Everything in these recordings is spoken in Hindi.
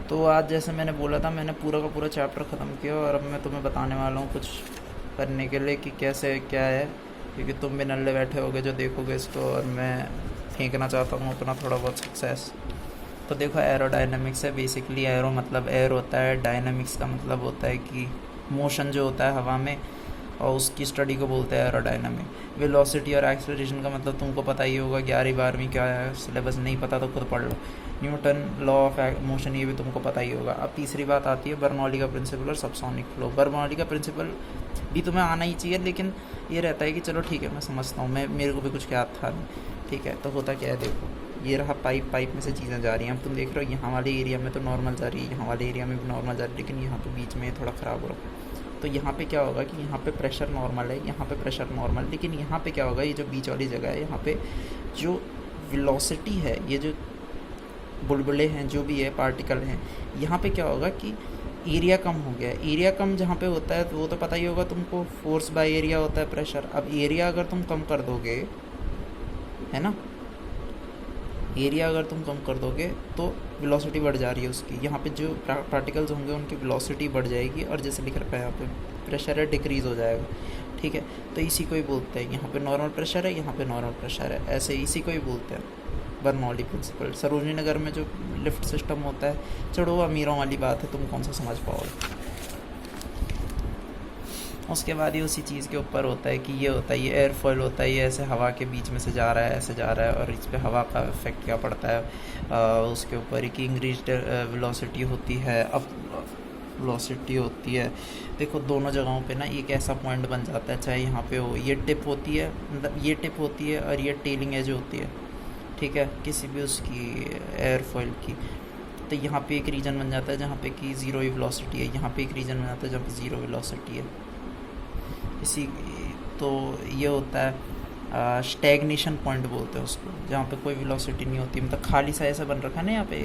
तो आज जैसे मैंने बोला था, मैंने पूरा का पूरा चैप्टर ख़त्म किया और अब मैं तुम्हें बताने वाला हूँ कुछ करने के लिए कि कैसे क्या है, क्योंकि तुम भी नल्ले बैठे होगे जो देखोगे इसको, और मैं फेंकना चाहता हूँ अपना थोड़ा बहुत सक्सेस। तो देखो, एरोडायनामिक्स है बेसिकली। एरो मतलब एयर होता है, डायनामिक्स का मतलब होता है कि मोशन जो होता है हवा में, और उसकी स्टडी को बोलते हैं एरोडायनामिक। वेलोसिटी और एक्सेलरेशन का मतलब तुमको पता ही होगा, 11वीं 12वीं क्या है सिलेबस, नहीं पता तो खुद पढ़ लो। न्यूटन लॉ ऑफ मोशन, ये भी तुमको पता ही होगा। अब तीसरी बात आती है बर्नौली का प्रिंसिपल और सबसोनिक फ्लो। बर्नौली का प्रिंसिपल भी तुम्हें आना ही चाहिए, लेकिन ये रहता है कि चलो ठीक है मैं समझता हूँ, मैं मेरे को भी कुछ याद था नहीं। ठीक है, तो होता क्या है, देखो ये रहा पाइप में से चीज़ें जा रही हैं। अब तुम देख रहे हो यहाँ वाले एरिया में तो नॉर्मल जा रही है, यहाँ वाले एरिया में भी नॉर्मल जा रही है, लेकिन यहाँ पे बीच में थोड़ा ख़राब हो रहा है। तो यहाँ पे क्या होगा कि यहाँ पे प्रेशर नॉर्मल है, यहाँ पे प्रेशर नॉर्मल, लेकिन यहाँ पे क्या होगा, ये जो बीच वाली जगह है यहाँ पे जो वेलोसिटी है, ये जो बुलबुले हैं जो भी है पार्टिकल हैं, यहाँ पे क्या होगा कि एरिया कम हो गया है। एरिया कम जहाँ पे होता है तो वो तो पता ही होगा तुमको, फोर्स बाय एरिया होता है प्रेशर। अब एरिया अगर तुम कम कर दोगे, है ना, एरिया अगर तुम कम कर दोगे तो वेलोसिटी बढ़ जा रही है उसकी। यहाँ पे जो पार्टिकल्स होंगे उनकी वेलोसिटी बढ़ जाएगी, और जैसे लिख रखा है यहाँ पे प्रेशर है डिक्रीज़ हो जाएगा। ठीक है, तो इसी को ही बोलते हैं, यहाँ पे नॉर्मल प्रेशर है, यहाँ पे नॉर्मल प्रेशर है, ऐसे इसी को ही बोलते हैं बर्नौली प्रिंसिपल। सरोजनी नगर में जो लिफ्ट सिस्टम होता है, चलो अमीरों वाली बात है, तुम कौन सा समझ पाओगे। उसके बाद ही उसी चीज़ के ऊपर होता है कि ये होता है, ये एयरफॉयल होता है, ये ऐसे हवा के बीच में से जा रहा है, ऐसे जा रहा है, और इस पे हवा का इफेक्ट क्या पड़ता है उसके ऊपर ही कि इंक्रीज्ड वेलोसिटी होती है, अब वेलोसिटी होती है। देखो दोनों जगहों पे ना एक ऐसा पॉइंट बन जाता है, चाहे यहाँ पे हो, ये टिप होती है, मतलब ये टिप होती है और ये टेलिंग एज होती है, ठीक है, किसी भी उसकी एयरफॉयल की। तो यहाँ पे एक रीजन बन जाता है जहाँ पे कि ज़ीरो वेलोसिटी है, यहाँ पे एक रीजन बन जाता है जहाँ पे ज़ीरो वेलोसिटी है। इसी तो ये होता है स्टैग्नेशन पॉइंट बोलते हैं उसको, जहाँ पे कोई वेलोसिटी नहीं होती, मतलब खाली सा ऐसा बन रखा है ना यहाँ पे,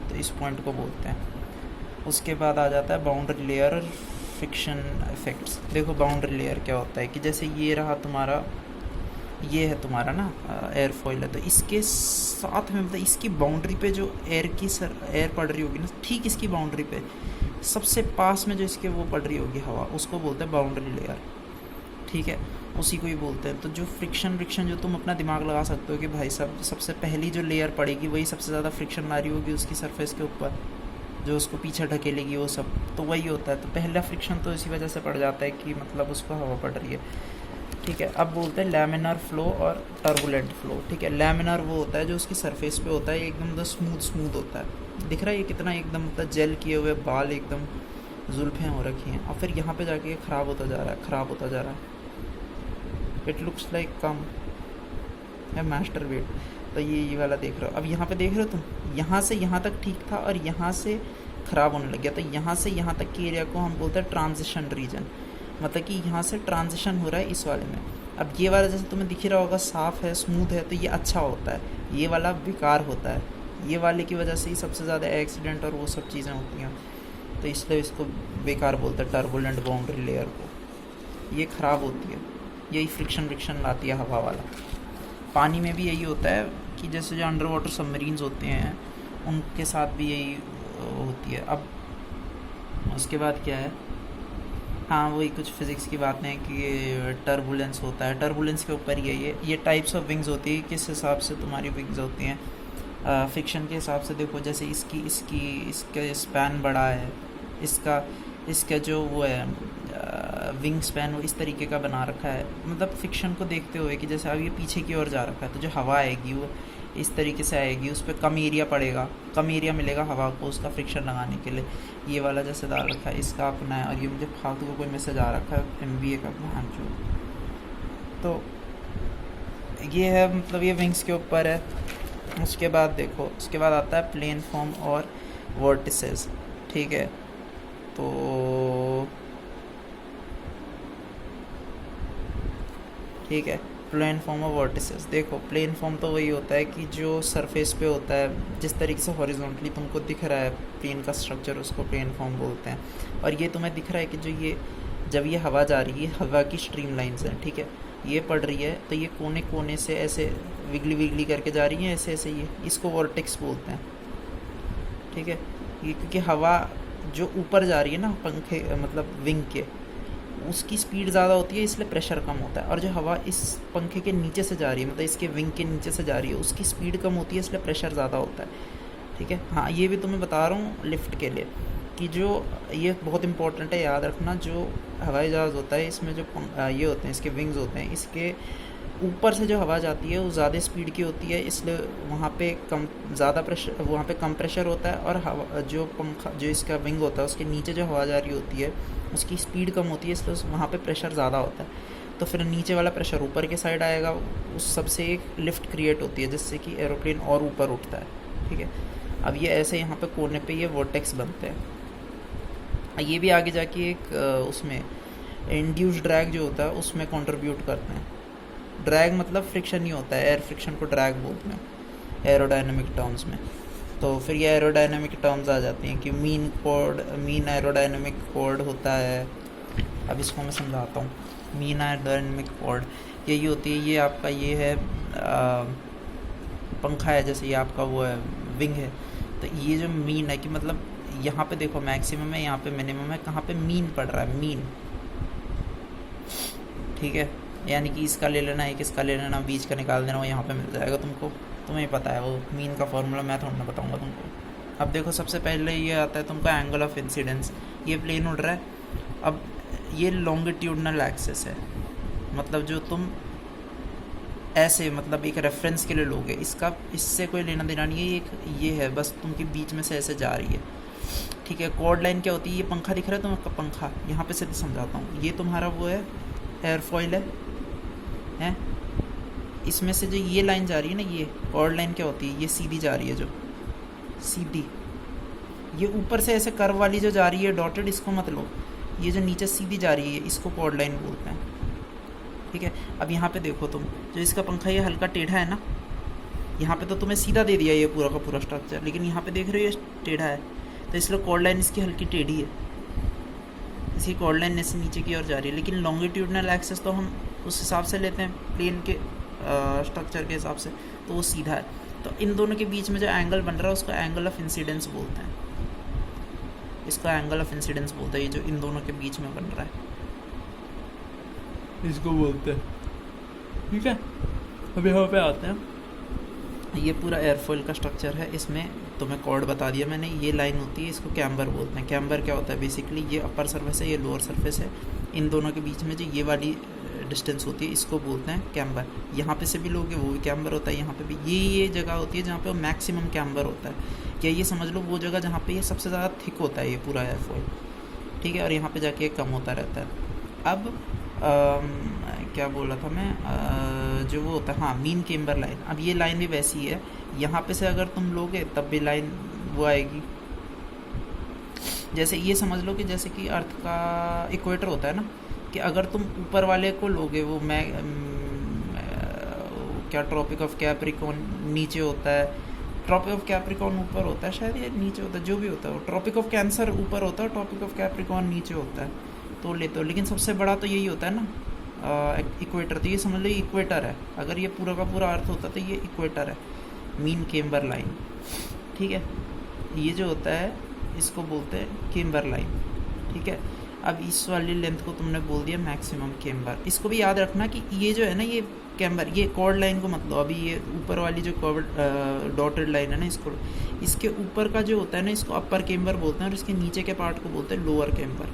तो इस पॉइंट को बोलते हैं। उसके बाद आ जाता है बाउंड्री लेयर और फ्रिक्शन इफेक्ट्स। देखो बाउंड्री लेयर क्या होता है कि जैसे ये रहा तुम्हारा, ये है तुम्हारा ना एयरफॉयल है, तो इसके साथ में मतलब इसकी बाउंड्री पे जो एयर पड़ रही होगी ना, ठीक इसकी बाउंड्री पे सबसे पास में जो इसके वो पड़ रही होगी हवा, उसको बोलते हैं बाउंड्री लेयर। ठीक है, उसी को ही बोलते हैं। तो जो फ्रिक्शन जो तुम अपना दिमाग लगा सकते हो कि भाई साहब सबसे पहली जो लेयर पड़ेगी वही सबसे ज़्यादा फ्रिक्शन ला रही होगी उसकी सरफेस के ऊपर, जो उसको पीछे ढकेलेगी, वो सब तो वही होता है। तो पहला फ्रिक्शन तो इसी वजह से पड़ जाता है कि मतलब उसको हवा पड़ रही है। ठीक है, अब बोलते हैं लैमिनार फ्लो और टर्बुलेंट फ्लो। ठीक है, लैमिनार वो होता है जो उसकी सरफेस पे होता है, एकदम मतलब स्मूथ होता है, दिख रहा है ये कितना एकदम मतलब जेल किए हुए बाल, एकदम जुल्फें हो रखी हैं, और फिर यहाँ पे जाके ख़राब होता जा रहा है, इट लुक्स लाइक कम है मास्टर वेट। तो ये वाला देख रहे हो, अब यहाँ पे देख रहे हो तुम, यहाँ से यहाँ तक ठीक था और यहाँ से ख़राब होने लग गया। तो यहाँ से यहाँ तक के एरिया को हम बोलते हैं ट्रांजिशन रीजन, मतलब कि यहाँ से ट्रांजिशन हो रहा है इस वाले में। अब ये वाला जैसे तुम्हें दिख रहा होगा साफ़ है, स्मूथ है, तो ये अच्छा होता है, ये वाला बेकार होता है, ये वाले की वजह से ही सबसे ज़्यादा एक्सीडेंट और वो सब चीज़ें होती हैं, तो इसलिए इसको बेकार बोलते हैं टर्बुलेंट बाउंड्री लेयर को, ये ख़राब होती है, यही फ्रिक्शन लाती है हवा वाला। पानी में भी यही होता है कि जैसे जो अंडर वाटर सबमरीन्स होते हैं उनके साथ भी यही होती है। अब उसके बाद क्या है, हाँ वही कुछ फिज़िक्स की बातें हैं कि टर्बुलेंस होता है, टर्बुलेंस के ऊपर ये टाइप्स ऑफ विंग्स होती है, किस हिसाब से तुम्हारी विंग्स होती हैं फ्रिक्शन के हिसाब से। देखो जैसे इसका स्पैन बड़ा है, इसका जो वो है विंग स्पैन वो इस तरीके का बना रखा है, मतलब फ्रिक्शन को देखते हुए कि जैसे अब ये पीछे की ओर जा रखा है, तो जो हवा आएगी वो इस तरीके से आएगी, उस पर कम एरिया पड़ेगा, कम एरिया मिलेगा हवा को उसका फ्रिक्शन लगाने के लिए। ये वाला जैसे डाल रखा है इसका अपना है, और ये मुझे फालतू को कोई मैसेज आ रखा है MBA का ध्यान जो, तो ये है मतलब ये विंग्स के ऊपर है। उसके बाद देखो, उसके बाद आता है प्लेन फॉर्म और वर्टिसेस। ठीक है, तो ठीक है, प्लेन फॉर्म और वर्टिसेस। देखो प्लेन फॉर्म तो वही होता है कि जो सरफेस पे होता है, जिस तरीके से हॉरिजॉन्टली तुमको दिख रहा है प्लेन का स्ट्रक्चर, उसको प्लेन फॉर्म बोलते हैं। और ये तुम्हें दिख रहा है कि जो ये जब ये हवा जा रही है, हवा की स्ट्रीम लाइन्स हैं, ठीक है, ये पड़ रही है तो ये कोने कोने से ऐसे विगली करके जा रही है, ऐसे ये इसको वॉर्टेक्स बोलते हैं। ठीक है। ये क्योंकि हवा जो ऊपर जा रही है ना पंखे मतलब विंग के, उसकी स्पीड ज़्यादा होती है इसलिए प्रेशर कम होता है, और जो हवा इस पंखे के नीचे से जा रही है मतलब इसके विंग के नीचे से जा रही है उसकी स्पीड कम होती है इसलिए प्रेशर ज़्यादा होता है। ठीक है। हाँ, ये भी तुम्हें बता रहा हूँ लिफ्ट के लिए कि जो ये बहुत इंपॉर्टेंट है, याद रखना। जो हवाई जहाज़ होता है इसमें जो ये होते हैं इसके विंग्स होते हैं, इसके ऊपर से जो हवा जाती है वो ज़्यादा स्पीड की होती है, इसलिए वहाँ पे कम ज़्यादा प्रेशर, वहाँ पे कम प्रेशर होता है। और हवा जो पंखा जो इसका विंग होता है उसके नीचे जो हवा जा रही होती है उसकी स्पीड कम होती है, इसलिए वहाँ पे प्रेशर ज़्यादा होता है। तो फिर नीचे वाला प्रेशर ऊपर के साइड आएगा, उस सबसे एक लिफ्ट क्रिएट होती है जिससे कि एरोप्लेन और ऊपर उठता है। ठीक है। अब ये ऐसे यहाँ पे कोने पे ये वोर्टेक्स बनते हैं। ये भी आगे जाके एक उसमें इंड्यूस ड्रैग जो होता है उसमें कंट्रीब्यूट करते हैं। ड्रैग मतलब फ्रिक्शन ही होता है, एयर फ्रिक्शन को ड्रैग बोलते हैं एरोडायनेमिक टर्म्स में। तो फिर ये एरोडायनेमिक टर्म्स आ जाती हैं कि मीन एरोडायनेमिक कोड होता है। अब इसको मैं समझाता हूँ। मीन एरोडायनेमिक कोड यही होती है, ये आपका ये है पंखा है, जैसे ये आपका वो है विंग है। तो ये जो मीन है कि मतलब यहाँ पे देखो मैक्सिमम है, यहाँ पे मिनिमम है, कहाँ पे मीन पड़ रहा है, मीन। ठीक है। यानी कि इसका ले लेना, एक इसका ले लेना, बीच का निकाल देना, वो यहाँ पे मिल जाएगा तुमको। तुम्हें पता है वो मीन का फॉर्मूला, मैं थोड़ा ना बताऊँगा तुमको। अब देखो सबसे पहले ये आता है तुमका एंगल ऑफ इंसिडेंस। ये प्लेन उड़ रहा है, अब ये लॉन्गिट्यूडनल एक्सिस है, मतलब जो तुम ऐसे मतलब एक रेफरेंस के लिए लोगे, इसका इससे कोई लेना देना नहीं है, एक ये है बस तुमके बीच में से ऐसे जा रही है। ठीक है। कॉर्ड लाइन क्या होती है, ये पंखा दिख रहा है तुम्हारा पंखा, यहाँ पे से समझाता हूँ। ये तुम्हारा वो है एयरफॉइल है। इसमें से जो ये लाइन जा रही है ना, ये कॉर्ड लाइन क्या होती है, ये सीधी जा रही है, जो सीधी, ये ऊपर से ऐसे कर्व वाली जो जा रही है डॉटेड, इसको मत लो। ये जो नीचे सीधी जा रही है इसको कॉर्ड लाइन बोलते हैं। ठीक है। अब यहाँ पे देखो तुम, जो इसका पंखा ये हल्का टेढ़ा है ना, यहाँ पे तो तुम्हें सीधा दे दिया ये पूरा का पूरा स्ट्रक्चर, लेकिन यहाँ पे देख रहे हो ये टेढ़ा है, तो इसलिए कॉर्ड लाइन इसकी हल्की टेढ़ी है, इसकी कॉर्ड लाइन से नीचे की ओर जा रही है। लेकिन लॉन्गिट्यूडनल एक्सेस तो हम उस हिसाब से लेते हैं प्लेन के स्ट्रक्चर के हिसाब से, तो वो सीधा है। तो इन दोनों के बीच में जो एंगल बन रहा है उसको एंगल ऑफ इंसिडेंस बोलते हैं, इसको एंगल ऑफ इंसिडेंस बोलते हैं। ये जो इन दोनों के बीच में बन रहा है इसको बोलते हैं। ठीक है। अब यहाँ पे आते हैं, ये पूरा एयरफॉइल का स्ट्रक्चर है, इसमें तुम्हें कॉर्ड बता दिया मैंने। ये लाइन होती है, इसको कैम्बर बोलते हैं। कैम्बर क्या होता है, बेसिकली ये अपर सरफेस है, ये लोअर सरफेस है, इन दोनों के बीच में जो ये वाली डिस्टेंस होती है इसको बोलते हैं कैम्बर। यहाँ पे से भी लोगे वो भी कैम्बर होता है, यहाँ पे भी ये जगह होती है जहाँ पे मैक्सिमम कैम्बर होता है। क्या ये समझ लो वो जगह जहाँ पे ये सबसे ज़्यादा थिक होता है ये पूरा एयरफॉइल। ठीक है। और यहाँ पे जाके कम होता रहता है। अब क्या बोला था मैं, जो वो होता है हाँ मीन कैम्बर लाइन। अब ये लाइन भी वैसी है, यहाँ पे से अगर तुम लोगे तब भी लाइन वो आएगी। जैसे ये समझ लो कि जैसे कि अर्थ का इक्वेटर होता है ना, कि अगर तुम ऊपर वाले को लोगे वो क्या ट्रॉपिक ऑफ कैप्रिकॉर्न नीचे होता है, ट्रॉपिक ऑफ कैप्रिकॉर्न ऊपर होता है, शायद ये नीचे होता है, जो भी होता है। ट्रॉपिक ऑफ कैंसर ऊपर होता है, ट्रॉपिक ऑफ कैप्रिकॉर्न नीचे होता है, तो लेते हो। लेकिन सबसे बड़ा तो यही होता है ना इक्वेटर, तो ये समझ लो ये इक्वेटर है। अगर ये पूरा का पूरा अर्थ होता तो ये इक्वेटर है, मीन कैम्बर लाइन। ठीक है। ये जो होता है इसको बोलते हैं कैम्बर लाइन। ठीक है। अब इस वाली लेंथ को तुमने बोल दिया मैक्सिमम कैम्बर। इसको भी याद रखना कि ये जो है ना ये कैम्बर, ये कॉर्ड लाइन को मतलब अभी ये ऊपर वाली जो डॉटेड लाइन है ना, इसको इसके ऊपर का जो होता है ना इसको अपर कैम्बर बोलते हैं, और इसके नीचे के पार्ट को बोलते हैं लोअर कैम्बर।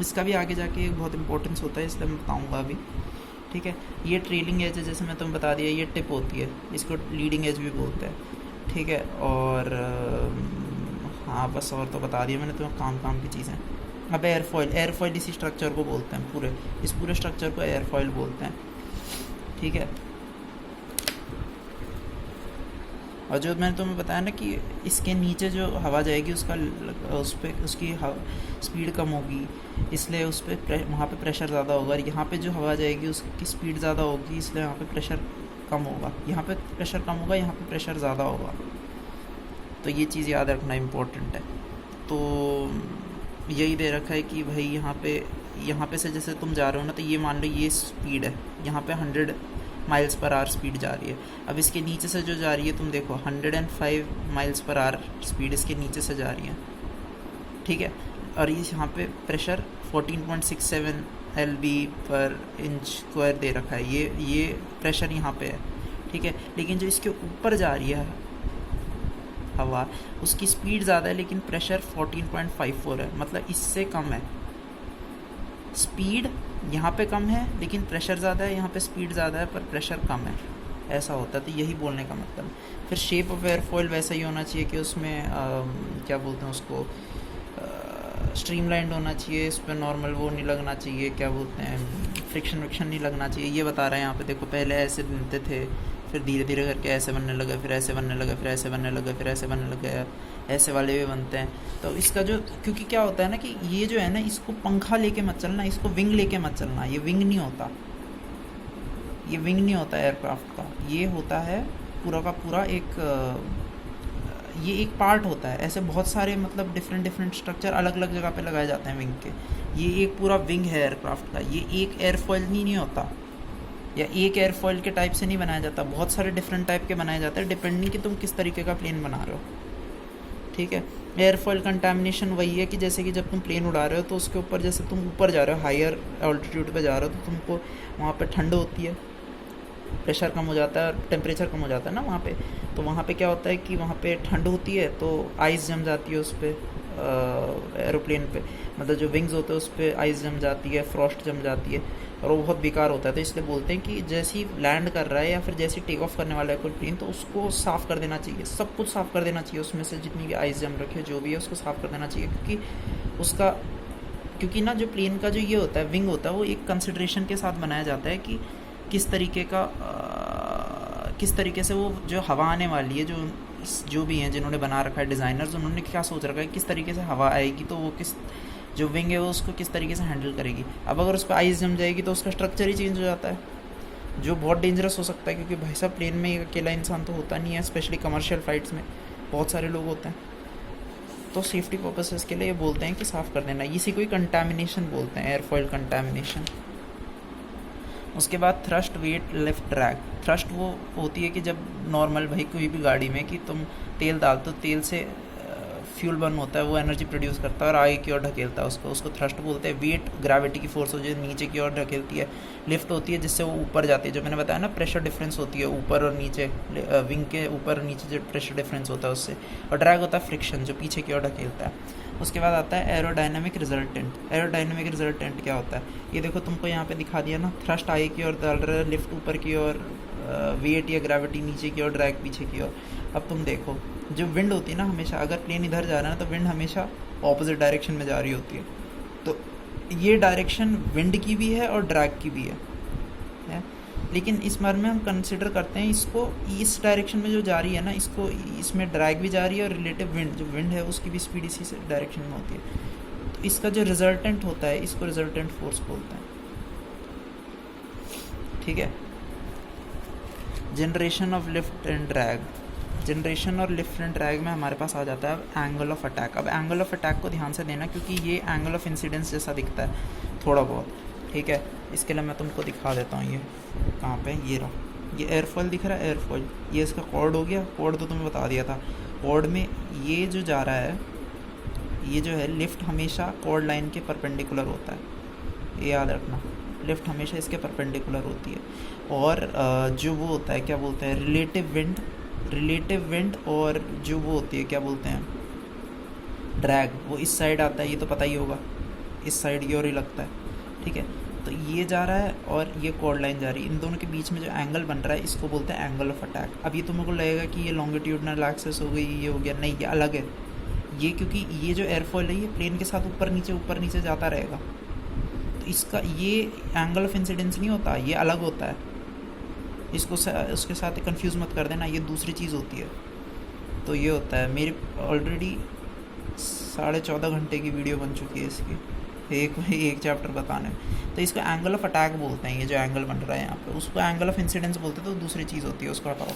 इसका भी आगे जाके बहुत इंपॉर्टेंस होता है, इसलिए मैं बताऊँगा अभी। ठीक है। ये ट्रेलिंग एज है, जैसे मैं तुम्हें बता दिया, ये टिप होती है, इसको लीडिंग एज भी बोलते हैं। ठीक है। और हाँ बस और तो बता दिया मैंने तुम्हें काम की चीज़ें। अब एयरफॉइल इसी स्ट्रक्चर को बोलते हैं, पूरे इस पूरे स्ट्रक्चर को एयरफॉइल बोलते हैं। ठीक है। और जो मैंने तुम्हें बताया ना कि इसके नीचे जो हवा जाएगी उसका उस पर उसकी स्पीड कम होगी, इसलिए उस पर वहाँ पे प्रेशर ज़्यादा होगा। और यहाँ पे जो हवा जाएगी उसकी स्पीड ज़्यादा होगी, इसलिए यहाँ पे प्रेशर कम होगा। यहाँ पे प्रेशर कम होगा, यहाँ पे प्रेशर ज़्यादा होगा। तो ये चीज़ याद रखना इम्पोर्टेंट है। तो यही दे रखा है कि भाई यहाँ पे से जैसे तुम जा रहे हो ना, तो ये मान लो ये स्पीड है, यहाँ पे 100 माइल्स पर आवर स्पीड जा रही है। अब इसके नीचे से जो जा रही है तुम देखो 105 माइल्स पर आवर स्पीड इसके नीचे से जा रही है, ठीक है। और ये यहाँ पे प्रेशर 14.67 LB पर इंच स्क्वायर दे रखा है, ये प्रेशर यहाँ पे है, ठीक है। लेकिन जो इसके ऊपर जा रही है हवा, उसकी स्पीड ज़्यादा है लेकिन प्रेशर 14.54 है, मतलब इससे कम है। स्पीड यहाँ पे कम है लेकिन प्रेशर ज़्यादा है, यहाँ पे स्पीड ज़्यादा है पर प्रेशर कम है, ऐसा होता है। तो यही बोलने का मतलब। फिर शेप ऑफ एयरफॉयल वैसा ही होना चाहिए कि उसमें क्या बोलते हैं उसको, स्ट्रीमलाइंड होना चाहिए, इस पर नॉर्मल वो नहीं लगना चाहिए, क्या बोलते हैं, फ्रिक्शन विक्शन नहीं लगना चाहिए। ये बता रहे हैं यहाँ पे देखो, पहले ऐसे बनते थे, फिर धीरे धीरे करके ऐसे बनने लगा, फिर ऐसे बनने लगा, फिर ऐसे बनने लगा, फिर ऐसे बनने लगा, ऐसे वाले भी बनते हैं। तो इसका जो, क्योंकि क्या होता है ना कि ये जो है ना, इसको पंखा लेके मत चलना, इसको विंग लेके मत चलना, ये विंग नहीं होता, ये विंग नहीं होता एयरक्राफ्ट का, ये होता है पूरा का पूरा ये एक पार्ट होता है। ऐसे बहुत सारे मतलब डिफरेंट स्ट्रक्चर अलग अलग जगह पे लगाए जाते हैं विंग के, ये एक पूरा विंग है एयरक्राफ्ट का। ये एक एयरफॉयल नहीं होता, या एक एयरफॉयल के टाइप से नहीं बनाया जाता, बहुत सारे डिफरेंट टाइप के बनाए जाते हैं, डिपेंडिंग कि तुम किस तरीके का प्लेन बना रहे हो, ठीक है। एयरफॉयल कंटामिनेशन वही है कि जैसे कि जब तुम प्लेन उड़ा रहे हो तो उसके ऊपर, जैसे तुम ऊपर जा रहे हो, हायर ऑल्टीट्यूड पे जा रहे हो, तो तुमको वहाँ पे ठंड होती है, प्रेशर कम हो जाता है और टेम्परेचर कम हो जाता है ना वहाँ पे। तो वहाँ पे क्या होता है कि वहाँ पे ठंड होती है तो आइस जम जाती है उस पर, एरोप्लेन पे, मतलब जो विंग्स होते हैं उस पर आइस जम जाती है, फ्रॉस्ट जम जाती है, और वो बहुत बेकार होता है। तो इसलिए बोलते हैं कि जैसे ही लैंड कर रहा है या फिर जैसे ही टेक ऑफ करने वाला है कोई प्लेन, तो उसको साफ़ कर देना चाहिए, सब कुछ साफ़ कर देना चाहिए, उसमें से जितनी भी आइस जम रखी है जो भी है उसको साफ़ कर देना चाहिए। क्योंकि ना जो प्लेन का जो ये होता है, विंग होता है, वो एक कंसिडरेशन के साथ बनाया जाता है कि किस तरीके से वो जो हवा आने वाली है, जो भी हैं जिन्होंने बना रखा है डिज़ाइनर्स, उन्होंने क्या सोच रखा है किस तरीके से हवा आएगी, तो वो जो विंग है वो उसको किस तरीके से हैंडल करेगी। अब अगर उस पर आइस जम जाएगी तो उसका स्ट्रक्चर ही चेंज हो जाता है, जो बहुत डेंजरस हो सकता है, क्योंकि भाई साहब प्लेन में अकेला इंसान तो होता नहीं है, स्पेशली कमर्शियल फ़्लाइट्स में बहुत सारे लोग होते हैं। तो सेफ्टी पर्पसेस के लिए ये बोलते हैं कि साफ़ कर देना, इसी को ही कंटामिनेशन बोलते हैं, एयरफॉयल कंटामिनेशन। उसके बाद thrust, weight, lift, drag. Thrust वो होती है कि जब नॉर्मल भाई कोई भी गाड़ी में कि तुम तेल डालते हो, तेल से फ्यूल बर्न होता है, वो एनर्जी प्रोड्यूस करता है और आगे की ओर ढकेलता है उसको थ्रस्ट बोलते हैं। वेट ग्रेविटी की फोर्स हो जो नीचे की ओर ढकेलती है। लिफ्ट होती है जिससे वो ऊपर जाती है, जो मैंने बताया ना प्रेशर डिफरेंस होती है ऊपर और नीचे, विंग के ऊपर और नीचे जो प्रेशर डिफरेंस होता है उससे। और ड्रैग होता है फ्रिक्शन, जो पीछे की ओर ढकेलता है। उसके बाद आता है एरोडायनामिक रिजल्टेंट। एरोडायनामिक रिजल्टेंट क्या होता है, ये देखो तुमको यहाँ पे दिखा दिया ना, थ्रस्ट आगे की ओर डाल रहा है, लिफ्ट ऊपर की ओर, वेट या ग्रेविटी नीचे की ओर, ड्रैग पीछे की ओर। अब तुम देखो जो विंड होती है ना, हमेशा अगर प्लेन इधर जा रहा है ना तो विंड हमेशा ऑपोजिट डायरेक्शन में जा रही होती है। तो ये डायरेक्शन विंड की भी है और ड्रैग की भी है? लेकिन इस बार में हम कंसिडर करते हैं इसको, इस डायरेक्शन में जो जा रही है ना, इसको इसमें ड्रैग भी जा रही है और रिलेटिव विंड, जो विंड है उसकी भी स्पीड इसी से डायरेक्शन में होती है। तो इसका जो रिजल्टेंट होता है इसको रिजल्टेंट फोर्स बोलते हैं, ठीक है। Generation of lift and drag. Generation और लिफ्ट एंड ड्रैग में हमारे पास आ जाता है एंगल ऑफ अटैक। अब एंगल ऑफ अटैक को ध्यान से देना, क्योंकि ये एंगल ऑफ इंसिडेंस जैसा दिखता है थोड़ा बहुत, ठीक है। इसके लिए मैं तुमको दिखा देता हूँ, ये कहाँ पे, ये रहा, ये एयरफॉयल दिख रहा है, एयरफॉयल, ये इसका कॉर्ड हो गया। कॉर्ड तो तुम्हें बता दिया था, कॉर्ड में ये जो जा रहा है, ये जो है लिफ्ट हमेशा कॉर्ड लाइन के परपेंडिकुलर होता है, ये याद रखना, लिफ्ट हमेशा इसके परपेंडिकुलर होती है। और जो वो होता है क्या बोलते हैं, रिलेटिव विंड, और जो वो होती है क्या बोलते हैं, ड्रैग, वो इस साइड आता है, ये तो पता ही होगा, इस साइड की ओर ही लगता है, ठीक है। तो ये जा रहा है और ये कॉर्ड लाइन जा रही है, इन दोनों के बीच में जो एंगल बन रहा है इसको बोलते हैं एंगल ऑफ अटैक। अब ये तुमको लगेगा कि ये लॉन्गिट्यूडनल एक्सिस हो गई, ये हो गया, नहीं, ये अलग है ये, क्योंकि ये जो एयरफॉयल है ये प्लेन के साथ ऊपर नीचे जाता रहेगा, तो इसका ये एंगल ऑफ इंसिडेंस नहीं होता, ये अलग होता है, इसको उसके साथ कंफ्यूज मत कर देना, ये दूसरी चीज़ होती है। तो ये होता है, मेरी ऑलरेडी 14.5 घंटे की वीडियो बन चुकी है इसकी, एक चैप्टर बताने में। तो इसको एंगल ऑफ अटैक बोलते हैं, ये जो एंगल बन रहा है यहाँ पे, उसको एंगल ऑफ इंसिडेंस बोलते हैं, तो दूसरी चीज़ होती है, उसको हटाओ,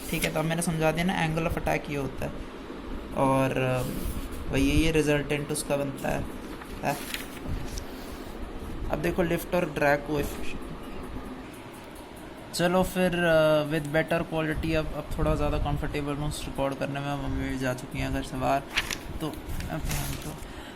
ठीक है। तो अब मैंने समझा दिया ना, एंगल ऑफ अटैक ये होता है, और वही ये रिजल्टेंट उसका बनता है। अब देखो लिफ्ट और ड्रैग कोएफिशिएंट, चलो फिर विद बेटर क्वालिटी अब थोड़ा ज़्यादा कंफर्टेबल हूँ रिकॉर्ड करने में। मम्मी भी जा चुकी हैं घर से बाहर। तो तो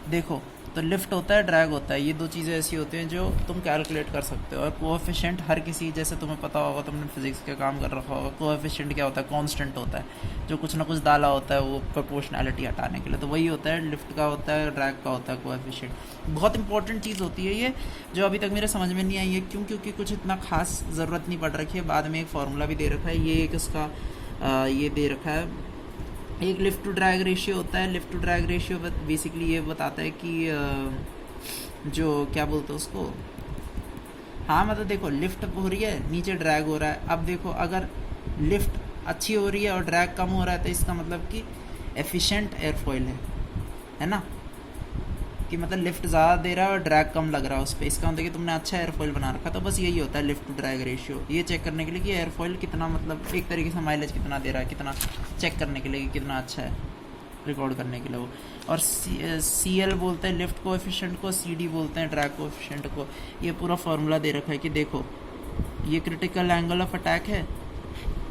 देखो, तो लिफ्ट होता है, ड्रैग होता है, ये दो चीज़ें ऐसी होती हैं जो तुम कैलकुलेट कर सकते हो। और कोएफिशिएंट हर किसी, जैसे तुम्हें पता होगा, तुमने फिजिक्स का काम कर रखा होगा, कोएफिशिएंट क्या होता है? कांस्टेंट होता है, जो कुछ ना कुछ डाला होता है वो प्रोपोर्शनैलिटी हटाने के लिए। तो वही होता है, लिफ्ट का होता है, ड्रैग का होता है कोएफिशिएंट। बहुत इंपॉर्टेंट चीज़ होती है ये, जो अभी तक मेरे समझ में नहीं आई है क्यों, क्योंकि कुछ इतना खास ज़रूरत नहीं पड़ रखी है। बाद में एक फार्मूला भी दे रखा है, ये एक इसका ये दे रखा है, एक लिफ्ट टू ड्रैग रेशियो होता है। Lift to drag ratio basically ये बताता है कि जो क्या बोलते हैं उसको, हाँ मतलब देखो, लिफ्ट हो रही है, नीचे ड्रैग हो रहा है। अब देखो, अगर लिफ्ट अच्छी हो रही है और ड्रैग कम हो रहा है, तो इसका मतलब कि एफिशिएंट एयरफॉयल है ना, कि मतलब लिफ्ट ज़्यादा दे रहा है और ड्रैग कम लग रहा है उस पर, इसका मतलब कि तुमने अच्छा एयरफॉयल बना रखा। तो बस यही होता है लिफ्ट टू ड्रैग रेशियो, ये चेक करने के लिए कि एयरफॉयल कितना, मतलब एक तरीके से माइलेज कितना दे रहा है, कितना चेक करने के लिए कि कितना अच्छा है रिकॉर्ड करने के लिए वो। और सी एल बोलते हैं लिफ्ट कोएफिशिएंट को, सी डी बोलते हैं ड्रैग कोएफिशिएंट को। ये पूरा फार्मूला दे रखा है कि देखो, ये क्रिटिकल एंगल ऑफ अटैक है,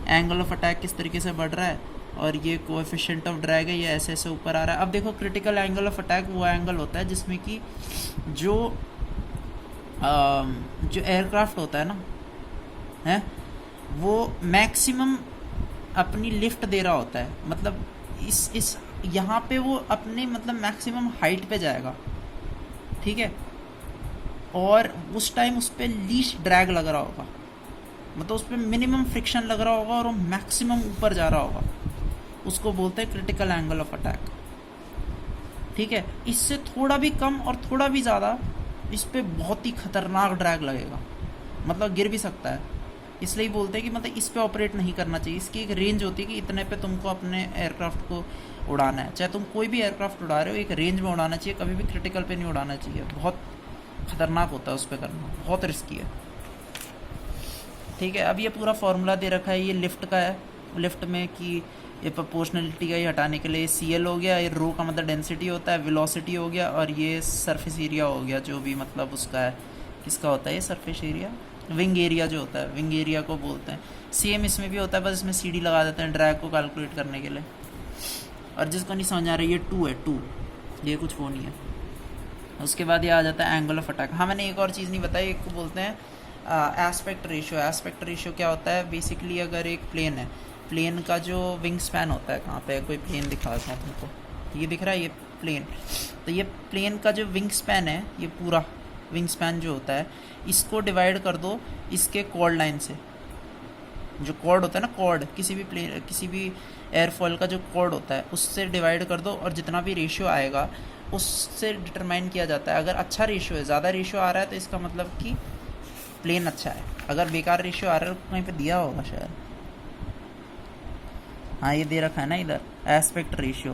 एंगल ऑफ अटैक किस तरीके से बढ़ रहा है, और ये कोएफिशिएंट ऑफ ड्रैग है, ये ऐसे ऐसे ऊपर आ रहा है। अब देखो, क्रिटिकल एंगल ऑफ अटैक वो एंगल होता है जिसमें कि जो जो एयरक्राफ्ट होता है ना, है वो मैक्सिमम अपनी लिफ्ट दे रहा होता है, मतलब इस यहाँ पे वो अपने मतलब मैक्सिमम हाइट पे जाएगा, ठीक है, और उस टाइम उस पर लीस्ट ड्रैग लग रहा होगा, मतलब उस पर मिनिमम फ्रिक्शन लग रहा होगा और वो मैक्सिमम ऊपर जा रहा होगा। उसको बोलते हैं क्रिटिकल एंगल ऑफ अटैक, ठीक है। इससे थोड़ा भी कम और थोड़ा भी ज़्यादा इस पर बहुत ही खतरनाक ड्रैग लगेगा, मतलब गिर भी सकता है। इसलिए बोलते हैं कि मतलब इस पे ऑपरेट नहीं करना चाहिए। इसकी एक रेंज होती है कि इतने पे तुमको अपने एयरक्राफ्ट को उड़ाना है, चाहे तुम कोई भी एयरक्राफ्ट उड़ा रहे हो, एक रेंज में उड़ाना चाहिए, कभी भी क्रिटिकल पे नहीं उड़ाना चाहिए। बहुत खतरनाक होता है उस पर करना, बहुत रिस्की है, ठीक है। अब ये पूरा फार्मूला दे रखा है, ये लिफ्ट का है, लिफ्ट में कि ये प्रोपोर्शनलिटी का ही हटाने के लिए सी एल हो गया, ये रो का मतलब डेंसिटी होता है, वेलोसिटी हो गया, और ये सरफेस एरिया हो गया, जो भी मतलब उसका है, किसका होता है ये सरफेस एरिया, विंग एरिया जो होता है, विंग एरिया को बोलते हैं। सेम इसमें भी होता है, बस इसमें सी डी लगा देते हैं ड्रैग को कैलकुलेट करने के लिए। और जिसको नहीं समझ आ रहा है, ये 2 है, 2, ये कुछ वो नहीं है। उसके बाद ये आ जाता है एंगल ऑफ अटैक। हाँ, मैंने एक और चीज़ नहीं बताई, एक को बोलते हैं एस्पेक्ट रेशियो। एस्पेक्ट रेशियो क्या होता है? बेसिकली अगर एक प्लेन है, प्लेन का जो विंग स्पैन होता है, कहाँ पे कोई प्लेन दिखा देता है तुमको, ये दिख रहा है ये प्लेन, तो ये प्लेन का जो विंग स्पैन है, ये पूरा विंग स्पैन जो होता है, इसको डिवाइड कर दो इसके कॉर्ड लाइन से। जो कॉर्ड होता है ना, कॉर्ड किसी भी प्लेन, किसी भी एयरफॉयल का जो कॉर्ड होता है, उससे डिवाइड कर दो, और जितना भी रेशियो आएगा उससे डिटरमाइन किया जाता है। अगर अच्छा रेशियो है, ज़्यादा रेशियो आ रहा है, तो इसका मतलब कि प्लेन अच्छा है। अगर बेकार रेशियो आ रहा है, कहीं पे दिया होगा शायद, हाँ ये दे रखा है ना इधर, एस्पेक्ट रेशियो।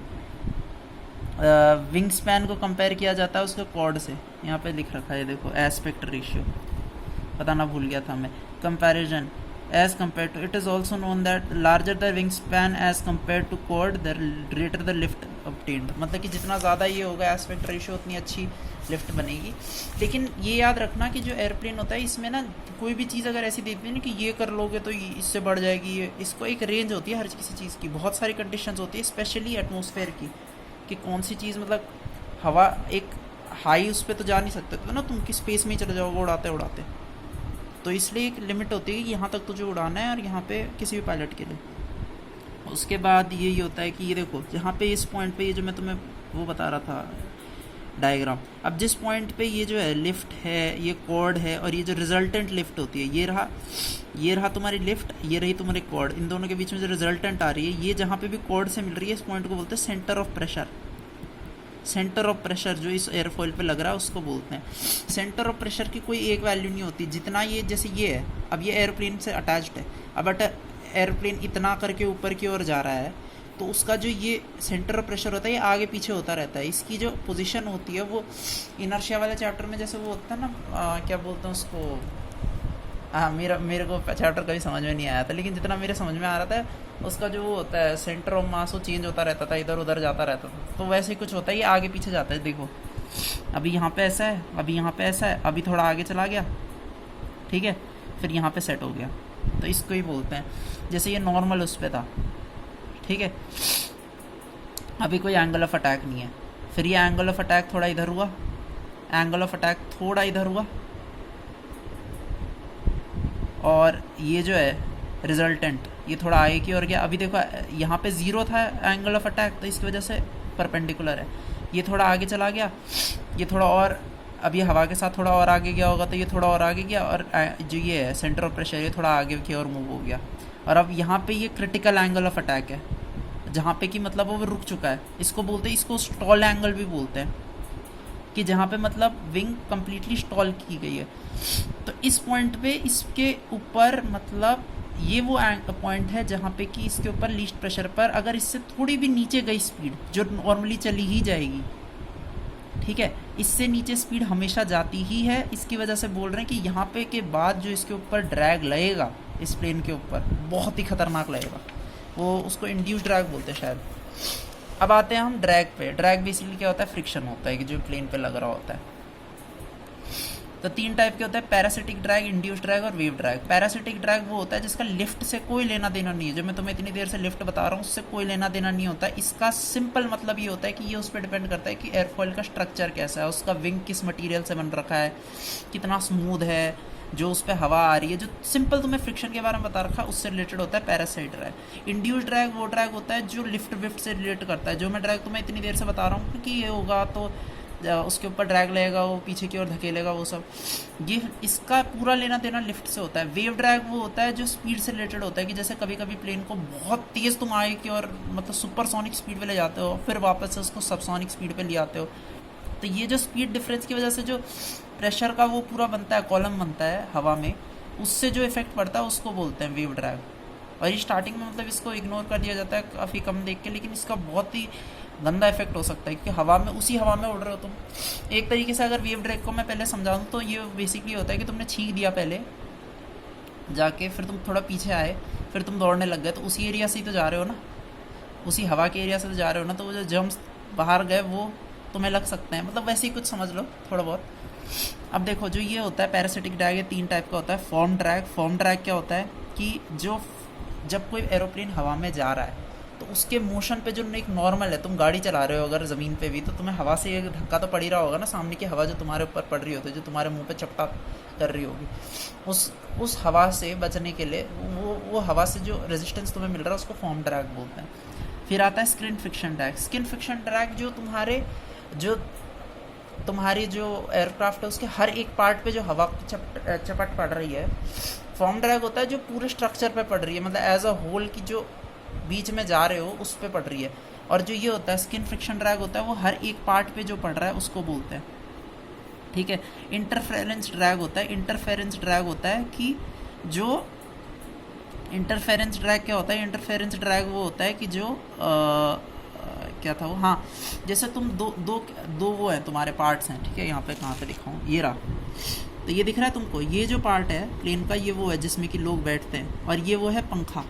विंग स्पैन को कंपेयर किया जाता है उसके कॉर्ड से, यहाँ पे लिख रखा है देखो, एस्पेक्ट रेशियो, बताना भूल गया था मैं। Comparison as compared to, it is also known that larger the wingspan as compared to chord, the greater the lift obtained। मतलब कि जितना ज़्यादा ये होगा एस्पेक्ट रेशियो, उतनी अच्छी लिफ्ट बनेगी। लेकिन ये याद रखना कि जो एयरप्लेन होता है, इसमें ना कोई भी चीज़ अगर ऐसी देती है ना कि ये कर लोगे तो इससे बढ़ जाएगी, ये इसको एक रेंज होती है हर किसी चीज़ की, बहुत सारी कंडीशंस होती है, स्पेशली एटमॉस्फेयर की, कि कौन सी चीज़, मतलब हवा एक हाई उस पर तो जा नहीं सकते तो ना, तुम कि स्पेस में ही चले जाओगे उड़ाते उड़ाते, तो इसलिए एक लिमिट होती है कि यहाँ तक तुझे उड़ाना है, और यहाँ पे किसी भी पायलट के लिए। उसके बाद यही होता है कि ये देखो, जहाँ पे इस पॉइंट पे, ये जो मैं तुम्हें वो बता रहा था डायग्राम, अब जिस पॉइंट पे ये जो है लिफ्ट है, ये कॉर्ड है, और ये जो रिजल्टेंट लिफ्ट होती है, ये रहा तुम्हारी लिफ्ट, ये रही तुम्हारी कॉर्ड, इन दोनों के बीच में जो रिजल्टेंट आ रही है, ये जहाँ पे भी कॉर्ड से मिल रही है, इस पॉइंट को बोलते हैं centre of pressure. Centre of pressure जो इस एयरफॉयल पे लग रहा है उसको बोलते हैं। सेंटर ऑफ प्रेशर की कोई एक वैल्यू नहीं होती, जितना ये, जैसे ये है, अब ये एयरप्लेन से अटैच्ड है, अब एयरप्लेन इतना करके ऊपर की ओर जा रहा है, तो उसका जो ये सेंटर ऑफ प्रेशर होता है, ये आगे पीछे होता रहता है। इसकी जो पोजीशन होती है, वो इनर्शिया वाले चैप्टर में जैसे वो होता है ना, क्या बोलते हैं उसको, हाँ मेरे को चैप्टर कभी समझ में नहीं आया था, लेकिन जितना मेरे समझ में आ रहा था, उसका जो वो होता है सेंटर ऑफ मास, वो चेंज होता रहता था, इधर उधर जाता रहता था, तो वैसे ही कुछ होता है, ये आगे पीछे जाता है। देखो अभी यहाँ पे ऐसा है, अभी यहाँ पे ऐसा है, अभी थोड़ा आगे चला गया, ठीक है, फिर यहाँ पे सेट हो गया, तो इसको ही बोलते हैं। जैसे ये नॉर्मल उस पर था, ठीक है, अभी कोई एंगल ऑफ अटैक नहीं है, फिर ये एंगल ऑफ अटैक थोड़ा इधर हुआ, एंगल ऑफ अटैक थोड़ा इधर हुआ, और ये जो है रिजल्टेंट ये थोड़ा आगे की ओर गया। अभी देखो यहाँ पे 0 था एंगल ऑफ अटैक, तो इसकी वजह से परपेंडिकुलर है। ये थोड़ा आगे चला गया, ये थोड़ा और, अब ये हवा के साथ थोड़ा और आगे गया होगा, तो ये थोड़ा और आगे गया, और जो ये है सेंटर ऑफ प्रेशर ये थोड़ा आगे की ओर मूव हो गया। और अब यहाँ पे ये क्रिटिकल एंगल ऑफ अटैक है, जहाँ पे कि मतलब वो रुक चुका है। इसको बोलते हैं, इसको स्टॉल एंगल भी बोलते हैं, कि जहाँ पे मतलब विंग कम्प्लीटली स्टॉल की गई है। तो इस पॉइंट पे इसके ऊपर मतलब ये वो पॉइंट है जहाँ पे कि इसके ऊपर लीस्ट प्रेशर पर अगर इससे थोड़ी भी नीचे गई स्पीड, जो नॉर्मली चली ही जाएगी, ठीक है, इससे नीचे स्पीड हमेशा जाती ही है। इसकी वजह से बोल रहे हैं कि यहाँ पे के बाद जो इसके ऊपर ड्रैग लगेगा इस प्लेन के ऊपर, बहुत ही खतरनाक लगेगा। वो उसको इंड्यूस ड्रैग बोलते हैं शायद। अब आते हैं हम ड्रैग पे। ड्रैग बेसिकली क्या होता है, फ्रिक्शन होता है कि जो प्लेन पे लग रहा होता है। तो 3 टाइप के होते हैं, पैरासिटिक ड्रैग, इंड्यूस ड्रैग और वेव ड्रैग। पैरासिटिक ड्रैग वो होता है जिसका लिफ्ट से कोई लेना देना नहीं है, जो मैं तुम्हें इतनी देर से लिफ्ट बता रहा हूँ उससे कोई लेना देना नहीं होता है। इसका सिंपल मतलब ये होता है कि ये उस पर डिपेंड करता है कि एयरफॉइल का स्ट्रक्चर कैसा है, उसका विंग किस मटीरियल से बन रखा है, कितना स्मूथ है, जो उस पर हवा आ रही है, जो सिंपल तुम्हें फ्रिक्शन के बारे में बता रखा है उससे रिलेटेड होता है पैरासाइट ड्रैग। इंड्यूस ड्रैग वो ड्रैग होता है जो लिफ्ट विफ्ट से रिलेट करता है, जो मैं ड्रैग तुम्हें इतनी देर से बता रहा हूँ कि ये होगा तो उसके ऊपर ड्रैग लगेगा, वो पीछे की ओर धकेलेगा, वो सब, ये इसका पूरा लेना देना लिफ्ट से होता है। वेव ड्रैग वो होता है जो स्पीड से रिलेटेड होता है, कि जैसे कभी कभी प्लेन को बहुत तेज़ तुम आगे की ओर मतलब सुपरसोनिक स्पीड पे ले जाते हो, फिर वापस से उसको सबसोनिक स्पीड पे ले आते हो, तो ये जो स्पीड डिफरेंस की वजह से जो प्रेशर का वो पूरा बनता है, कॉलम बनता है हवा में, उससे जो इफेक्ट पड़ता है उसको बोलते हैं वेव ड्रैग। और ये स्टार्टिंग में मतलब इसको इग्नोर कर दिया जाता है काफ़ी कम देख के, लेकिन इसका बहुत ही गंदा इफेक्ट हो सकता है, क्योंकि हवा में, उसी हवा में उड़ रहे हो तुम। एक तरीके से अगर वेव ड्रैग को मैं पहले समझाऊँ तो ये बेसिकली होता है कि तुमने छींक दिया पहले जाके, फिर तुम थोड़ा पीछे आए, फिर तुम दौड़ने लग गए, तो उसी एरिया से ही तो जा रहे हो ना, उसी हवा के एरिया से तो जा रहे हो ना, तो वो जो जम्प्स बाहर गए वो तुम्हें लग सकते हैं, मतलब वैसे ही कुछ समझ लो थोड़ा बहुत। अब देखो जो ये होता है पैरासिटिक ड्रैग, ये 3 टाइप का होता है। फॉर्म ड्रैग, फॉर्म ड्रैग क्या होता है कि जो जब कोई एरोप्लेन हवा में जा रहा है तो उसके मोशन पे जो एक नॉर्मल है, तुम गाड़ी चला रहे हो अगर ज़मीन पे भी, तो तुम्हें हवा से एक धक्का तो पड़ ही रहा होगा ना, सामने की हवा जो तुम्हारे ऊपर पड़ रही होती है, जो तुम्हारे मुंह पे चपटा कर रही होगी, उस हवा से बचने के लिए वो हवा से जो रेजिस्टेंस तुम्हें मिल रहा है उसको फॉर्म ड्रैग बोलते हैं। फिर आता है skin friction drag. Skin friction drag जो तुम्हारी जो एयरक्राफ्ट है उसके हर एक पार्ट पे जो हवा चपट पड़ रही है। फॉर्म ड्रैग होता है जो पूरे स्ट्रक्चर पे पड़ रही है, मतलब एज अ होल की जो बीच में जा रहे हो उस पे पड़ रही है। और जो ये होता है स्किन फ्रिक्शन ड्रैग होता है वो हर एक पार्ट पे जो पड़ रहा है उसको बोलते हैं, ठीक है। इंटरफेरेंस ड्रैग होता है। इंटरफेरेंस ड्रैग होता है कि जो इंटरफेरेंस ड्रैग क्या होता है, इंटरफेरेंस ड्रैग वो होता है कि जो क्या था वो, हाँ, जैसे तुम दो वो हैं तुम्हारे पार्ट्स हैं, ठीक है, यहाँ पे कहाँ पे दिखाऊँ, ये रहा, तो ये दिख रहा है तुमको, ये जो पार्ट है प्लेन का ये वो है जिसमें कि लोग बैठते हैं, और ये वो है पंखा,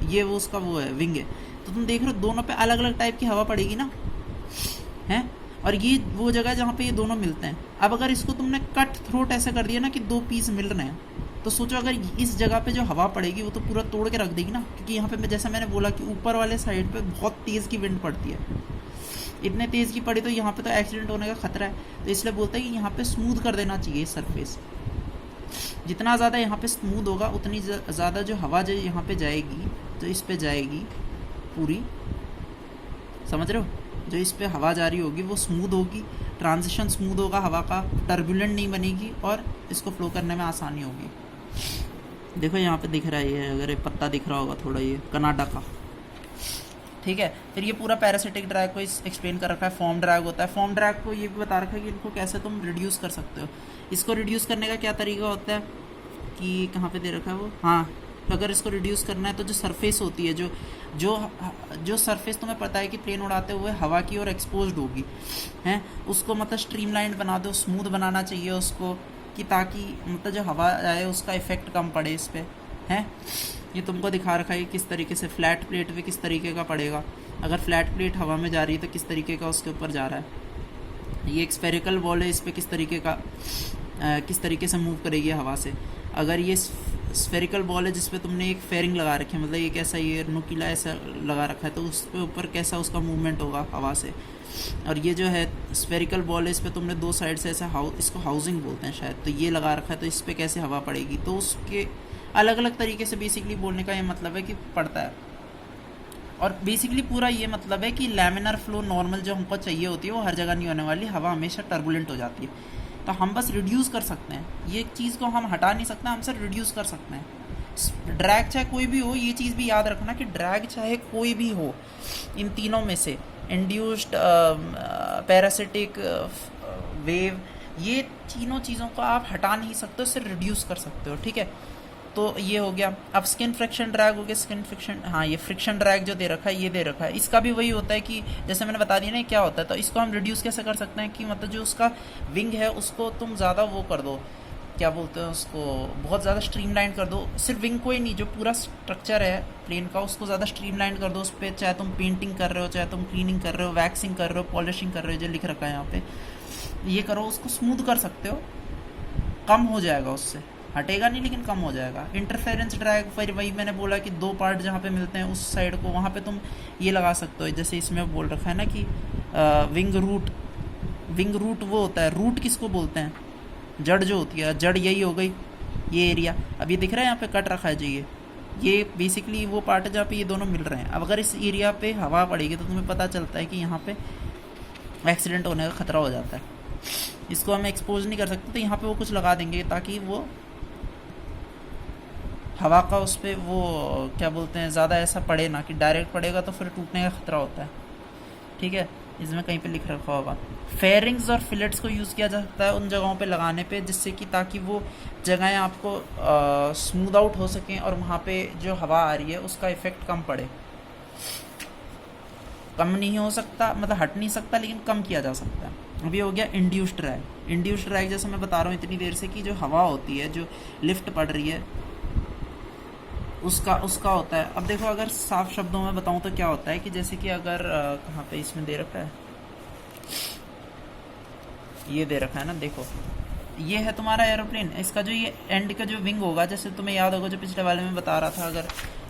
ये वो उसका वो है विंग है। तो तुम देख रहे हो दोनों पे अलग अलग टाइप की हवा पड़ेगी ना, है, और ये वो जगह जहाँ पे ये दोनों मिलते हैं। अब अगर इसको तुमने कट थ्रोट ऐसे कर दिया ना कि 2 पीस मिल रहे हैं, तो सोचो अगर इस जगह पे जो हवा पड़ेगी वो तो पूरा तोड़ के रख देगी ना, क्योंकि यहाँ पे जैसा मैंने बोला कि ऊपर वाले साइड पे बहुत तेज़ की विंड पड़ती है, इतने तेज़ की पड़ी तो यहाँ पे तो एक्सीडेंट होने का खतरा है। तो इसलिए बोलते हैं कि यहाँ पे स्मूथ कर देना चाहिए सरफेस, जितना ज़्यादा यहाँ पे स्मूथ होगा उतनी ज़्यादा जो हवा जो यहाँ पे जाएगी, जो इस पे जाएगी पूरी, समझ रहे हो, जो इस पे हवा जा रही होगी वो स्मूथ होगी, ट्रांजिशन स्मूथ होगा हवा का, टर्बुलेंट नहीं बनेगी और इसको फ्लो करने में आसानी होगी। देखो यहाँ पे दिख रहा है ये, अगर ये पत्ता दिख रहा होगा थोड़ा, ये कनाडा का, ठीक है। फिर ये पूरा पैरासिटिक ड्रैग को एक्सप्लेन कर रखा है। फॉर्म ड्रैग होता है। फॉर्म ड्रैग को ये भी बता रखा है कि इनको कैसे तुम रिड्यूस कर सकते हो। इसको रिड्यूस करने का क्या तरीका होता है कि कहाँ पे दे रखा है वो, हाँ, तो अगर इसको रिड्यूस करना है तो जो सरफेस होती है, जो सरफेस तुम्हें पता है कि प्लेन उड़ाते हुए हवा की ओर एक्सपोज्ड होगी, हैं, उसको मतलब स्ट्रीमलाइन बना दो, स्मूथ बनाना चाहिए उसको, कि ताकि मतलब जो हवा आए उसका इफेक्ट कम पड़े इस पर, हैं। ये तुमको दिखा रखा है किस तरीके से फ्लैट प्लेट पे किस तरीके का पड़ेगा, अगर फ्लैट प्लेट हवा में जा रही है तो किस तरीके का उसके ऊपर जा रहा है। ये एक स्फेरिकल बॉल है, इस पर किस तरीके से मूव करेगी हवा से। अगर ये स्फेरिकल बॉल है जिसपे तुमने एक फेरिंग लगा रखी है, मतलब एक ऐसा ये नुकीला ऐसा लगा रखा है, तो उस पे ऊपर कैसा उसका मूवमेंट होगा हवा से। और ये जो है स्फेरिकल बॉल है, इस पर तुमने दो साइड से ऐसा इसको हाउसिंग बोलते हैं शायद, तो ये लगा रखा है, तो इस पर कैसे हवा पड़ेगी। तो उसके अलग अलग तरीके से बेसिकली बोलने का ये मतलब है कि पड़ता है। और बेसिकली पूरा ये मतलब है कि लैमिनर फ्लो नॉर्मल जो हमको चाहिए होती है वो हर जगह नहीं होने वाली, हवा हमेशा टर्बुलेंट हो जाती है। तो हम बस रिड्यूस कर सकते हैं, ये चीज़ को हम हटा नहीं सकते, हम सिर्फ रिड्यूस कर सकते हैं। ड्रैग चाहे कोई भी हो, ये चीज़ भी याद रखना कि ड्रैग चाहे कोई भी हो इन तीनों में से, इंड्यूस्ड, पैरासिटिक, वेव, ये तीनों चीज़ों को आप हटा नहीं सकते, सिर्फ रिड्यूस कर सकते हो, ठीक है। तो ये हो गया। अब स्किन फ्रिक्शन ड्रैग हो गया, स्किन फ्रिक्शन, हाँ ये फ्रिक्शन ड्रैग जो दे रखा है ये दे रखा है, इसका भी वही होता है कि जैसे मैंने बता दिया ना क्या होता है। तो इसको हम रिड्यूस कैसे कर सकते हैं कि मतलब जो उसका विंग है उसको तुम ज़्यादा वो कर दो, क्या बोलते हैं उसको, बहुत ज़्यादा स्ट्रीमलाइन कर दो। सिर्फ विंग को ही नहीं, जो पूरा स्ट्रक्चर है प्लेन का उसको ज़्यादा स्ट्रीमलाइन कर दो। उस पर चाहे तुम पेंटिंग कर रहे हो, चाहे तुम क्लीनिंग कर रहे हो, वैक्सिंग कर रहे हो, पॉलिशिंग कर रहे हो, जो लिख रखा है यहाँ पे, ये करो, उसको स्मूथ कर सकते हो, कम हो जाएगा, उससे हटेगा नहीं लेकिन कम हो जाएगा। इंटरफेरेंस ड्रैग फिर वही मैंने बोला कि दो पार्ट जहाँ पे मिलते हैं उस साइड को, वहाँ पे तुम ये लगा सकते हो, जैसे इसमें बोल रखा है ना कि विंग रूट। विंग रूट वो होता है, रूट किसको बोलते हैं, जड़ जो होती है, जड़ यही हो गई ये एरिया। अब ये दिख रहा है यहाँ पे कट रखा है जो ये बेसिकली वो पार्ट है जहाँ पे ये दोनों मिल रहे हैं। अब अगर इस एरिया पे हवा पड़ेगी तो तुम्हें पता चलता है कि यहाँ पे एक्सीडेंट होने का खतरा हो जाता है। इसको हम एक्सपोज नहीं कर सकते, तो यहाँ पे वो कुछ लगा देंगे ताकि वो हवा का उस पर वो क्या बोलते हैं ज़्यादा ऐसा पड़े ना, कि डायरेक्ट पड़ेगा तो फिर टूटने का खतरा होता है, ठीक है। इसमें कहीं पे लिख रखा होगा। फेयरिंग्स और फिलेट्स को यूज़ किया जा सकता है उन जगहों पे लगाने पे, जिससे कि ताकि वो जगहें आपको स्मूथ आउट हो सकें और वहाँ पे जो हवा आ रही है उसका इफ़ेक्ट कम पड़े। कम नहीं हो सकता, मतलब हट नहीं सकता, लेकिन कम किया जा सकता है। अभी हो गया इंड्यूस्ड ड्रैग। इंड्यूस्ड ड्रैग जैसे मैं बता रहा हूँ इतनी देर से कि जो हवा होती है जो लिफ्ट पड़ रही है उसका होता है। अब देखो अगर साफ शब्दों में बताऊं तो क्या होता है कि जैसे कि अगर कहाँ पे इसमें दे रखा है, ये दे रखा है ना, देखो ये है तुम्हारा एरोप्लेन, इसका जो ये एंड का जो विंग होगा, जैसे तुम्हें याद होगा जो पिछले वाले में बता रहा था, अगर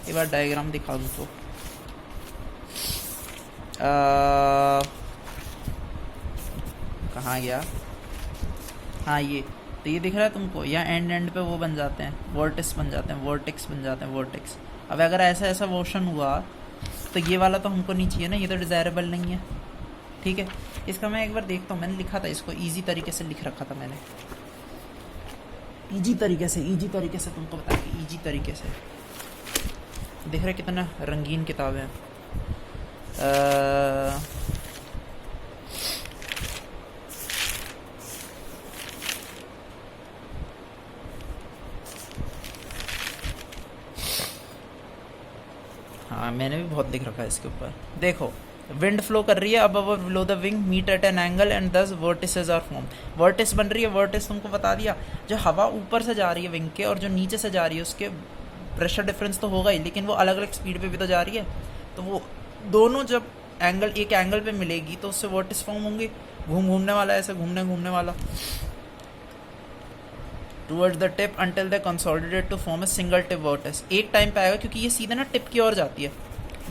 एक बार डायग्राम दिखा दूँ तो कहाँ गया, हाँ ये, तो ये दिख रहा है तुमको, या एंड पे वो बन जाते हैं, वोर्टिक्स बन जाते हैं, वोर्टिक्स बन जाते हैं, वोर्टिक्स। अब अगर ऐसा ऐसा मोशन हुआ तो ये वाला तो हमको नहीं चाहिए ना, ये तो डिज़ायरेबल नहीं है, ठीक है। इसका मैं एक बार देखता हूँ, मैंने लिखा था इसको ईजी तरीके से लिख रखा था मैंने, ईजी तरीके से तुमको बता के ईजी तरीके से। देख रहे कितना रंगीन किताब है। हाँ मैंने भी बहुत लिख रखा है इसके ऊपर। देखो विंड फ्लो कर रही है अब below the wing meet at an angle and these vertices are form. Vertex बन रही है, वर्टिस तुमको बता दिया, जो हवा ऊपर से जा रही है विंग के और जो नीचे से जा रही है उसके प्रेशर डिफरेंस तो होगा ही, लेकिन वो अलग अलग स्पीड पे भी तो जा रही है, तो वो दोनों जब एंगल एक एंगल पे मिलेगी तो उससे वर्टिस फॉर्म होंगे, घूमने वाला, ऐसे घूमने वाला towards the tip until they consolidate to form a single tip vertex. एक टाइम पे आएगा क्योंकि ये सीधे ना टिप की ओर जाती है,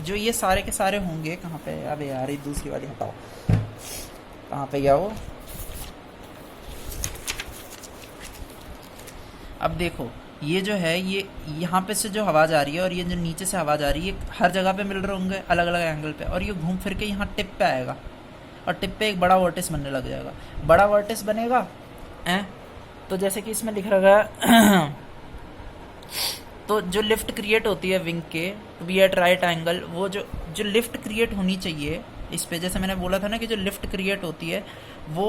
जो ये सारे के सारे होंगे कहाँ पे, अबे यार ये दूसरी वाली हटाओ, कहाँ पे गया वो। अब देखो ये जो है ये यहाँ पे से जो हवा जा रही है और ये जो नीचे से हवा जा रही है हर जगह पे मिल रहे होंगे अलग अलग एंगल पे, और ये घूम फिर के यहाँ टिप पे आएगा और टिप पे एक बड़ा वर्टिस बनने लग जाएगा। बड़ा वर्टिस बनेगा तो जैसे कि इसमें लिख रखा है तो जो लिफ्ट क्रिएट होती है विंग के वी एट राइट एंगल, वो जो लिफ्ट क्रिएट होनी चाहिए इस पे, जैसे मैंने बोला था ना कि जो लिफ्ट क्रिएट होती है वो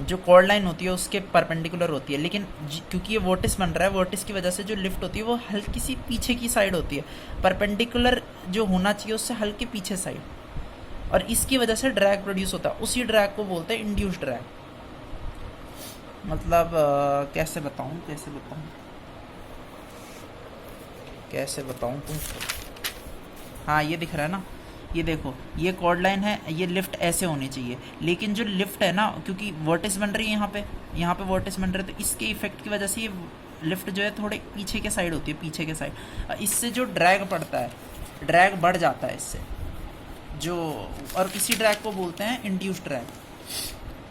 जो कॉर्ड लाइन होती है उसके परपेंडिकुलर होती है, लेकिन क्योंकि ये वोर्टिस बन रहा है, वोर्टिस की वजह से जो लिफ्ट होती है वो हल्की सी पीछे की साइड होती है, परपेंडिकुलर जो होना चाहिए उससे हल्के पीछे साइड, और इसकी वजह से ड्रैग प्रोड्यूस होता है। उसी ड्रैग को बोलते हैं इंड्यूस्ड ड्रैग। मतलब कैसे बताऊं तुमको, हाँ ये दिख रहा है ना, ये देखो ये कॉर्ड लाइन है, ये लिफ्ट ऐसे होनी चाहिए, लेकिन जो लिफ्ट है ना क्योंकि वर्टिस बन रही है यहाँ पे वर्टिस बन रहे, तो इसके इफेक्ट की वजह से ये लिफ्ट जो है थोड़े पीछे के साइड होती है, पीछे के साइड। इससे जो ड्रैग पड़ता है, ड्रैग बढ़ जाता है इससे जो, और इसी ड्रैग को बोलते हैं इंड्यूस्ड ड्रैग।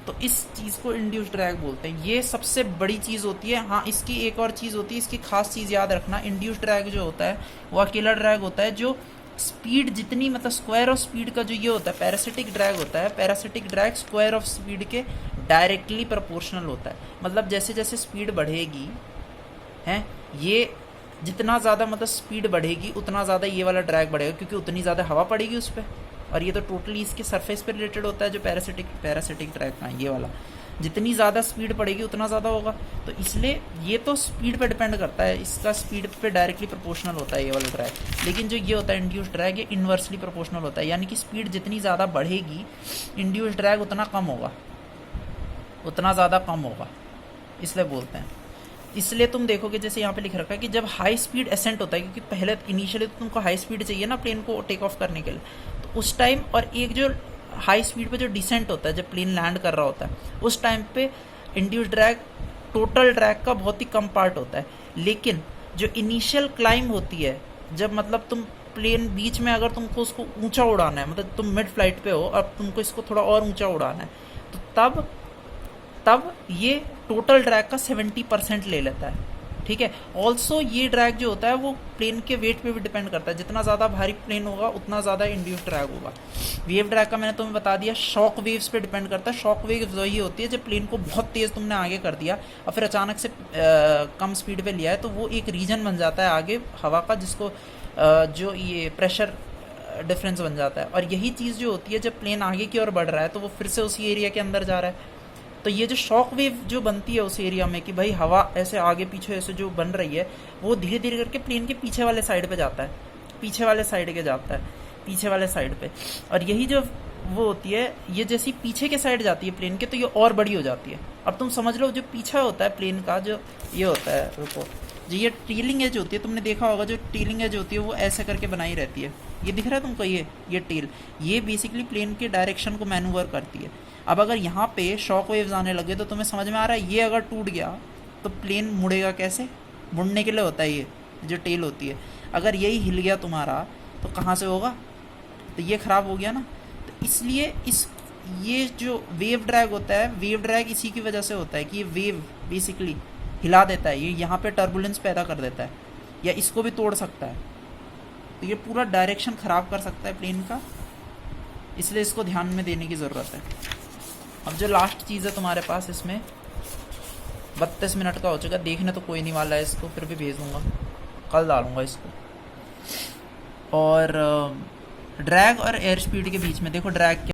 तो इस चीज़ को इंड्यूस्ड ड्रैग बोलते हैं। ये सबसे बड़ी चीज़ होती है। हाँ, इसकी एक और चीज़ होती है, इसकी खास चीज़ याद रखना, इंड्यूस्ड ड्रैग जो होता है वो अकेला ड्रैग होता है जो स्पीड जितनी, मतलब स्क्वायर ऑफ स्पीड का जो ये होता है पैरासिटिक ड्रैग होता है, parasitic drag square of speed के डायरेक्टली प्रोपोर्शनल होता है। मतलब जैसे जैसे स्पीड बढ़ेगी हैं, ये जितना ज़्यादा मतलब स्पीड बढ़ेगी उतना ज़्यादा ये वाला ड्रैग बढ़ेगा, क्योंकि उतनी ज़्यादा हवा पड़ेगी उस पर। और ये तो टोटली इसके सरफेस पे रिलेटेड होता है जो पैरासिटिक ड्रैग का है ये वाला। जितनी ज़्यादा स्पीड पड़ेगी उतना ज़्यादा होगा। तो इसलिए ये तो स्पीड पे डिपेंड करता है, इसका स्पीड पे डायरेक्टली प्रोपोर्शनल होता है ये वाला ड्रैग। लेकिन जो ये होता है इंड्यूस्ड ड्रैग, ये इन्वर्सली प्रोपोर्शनल होता है, यानी कि स्पीड जितनी ज़्यादा बढ़ेगी इंड्यूस्ड ड्रैग उतना कम होगा, उतना ज़्यादा कम होगा, इसलिए बोलते हैं। इसलिए तुम देखोगे जैसे यहाँ पे लिख रखा है कि जब हाई स्पीड एसेंट होता है, क्योंकि पहले इनिशियली तो तुमको हाई स्पीड चाहिए ना प्लेन को टेक ऑफ करने के लिए, तो उस टाइम, और एक जो हाई स्पीड पे जो डिसेंट होता है जब प्लेन लैंड कर रहा होता है, उस टाइम पे इंड्यूस्ड ड्रैग टोटल ड्रैग का बहुत ही कम पार्ट होता है। लेकिन जो इनिशियल क्लाइंब होती है, जब मतलब तुम प्लेन बीच में अगर तुमको उसको ऊंचा उड़ाना है, मतलब तुम मिड फ्लाइट पे हो, अब तुमको इसको थोड़ा और ऊंचा उड़ाना है, तो तब ये टोटल ड्रैग का 70% ले लेता है। ठीक है। ऑल्सो ये ड्रैग जो होता है वो प्लेन के वेट पे भी डिपेंड करता है, जितना ज़्यादा भारी प्लेन होगा उतना ज़्यादा इंड्यूस्ड ड्रैग होगा। वेव ड्रैग का मैंने तुम्हें बता दिया, शॉक वेव्स पे डिपेंड करता है। शॉक वेव्स वही होती है जब प्लेन को बहुत तेज़ तुमने आगे कर दिया और फिर अचानक से कम स्पीड पे लिया है, तो वो एक रीजन बन जाता है आगे हवा का, जिसको जो ये प्रेशर डिफरेंस बन जाता है। और यही चीज़ जो होती है जब प्लेन आगे की ओर बढ़ रहा है तो वो फिर से उसी एरिया के अंदर जा रहा है। तो ये जो शॉक वेव जो बनती है उस एरिया में कि भाई हवा ऐसे आगे पीछे ऐसे जो बन रही है, वो धीरे धीरे करके प्लेन के पीछे वाले साइड पे जाता है, पीछे वाले साइड के जाता है, पीछे वाले साइड पे। और यही जो वो होती है, ये जैसी पीछे के साइड जाती है प्लेन के, तो ये और बड़ी हो जाती है। अब तुम समझ लो जो पीछा होता है प्लेन का, जो ये होता है, रुको, जो ये टेलिंग एज होती है, तुमने देखा होगा जो टेलिंग एज होती है वो ऐसे करके बनाई रहती है। ये दिख रहा है तुमको, ये टेल, ये बेसिकली प्लेन के डायरेक्शन को मैनूवर करती है। अब अगर यहाँ पे शॉक वेव्स आने लगे तो तुम्हें समझ में आ रहा है, ये अगर टूट गया तो प्लेन मुड़ेगा कैसे? मुड़ने के लिए होता है ये जो टेल होती है। अगर यही हिल गया तुम्हारा तो कहाँ से होगा? तो ये ख़राब हो गया ना। तो इसलिए ये जो वेव ड्रैग होता है, वेव ड्रैग इसी की वजह से होता है कि ये वेव बेसिकली हिला देता है, ये यहाँ पे टर्बुलेंस पैदा कर देता है या इसको भी तोड़ सकता है। तो ये पूरा डायरेक्शन ख़राब कर सकता है प्लेन का, इसलिए इसको ध्यान में देने की ज़रूरत है। अब जो लास्ट चीज़ है तुम्हारे पास, इसमें 32 मिनट का हो चुका, देखने तो कोई नहीं वाला है इसको, फिर भी भेज दूँगा, कल डालूँगा इसको। और ड्रैग और एयर स्पीड के बीच में देखो ड्रैग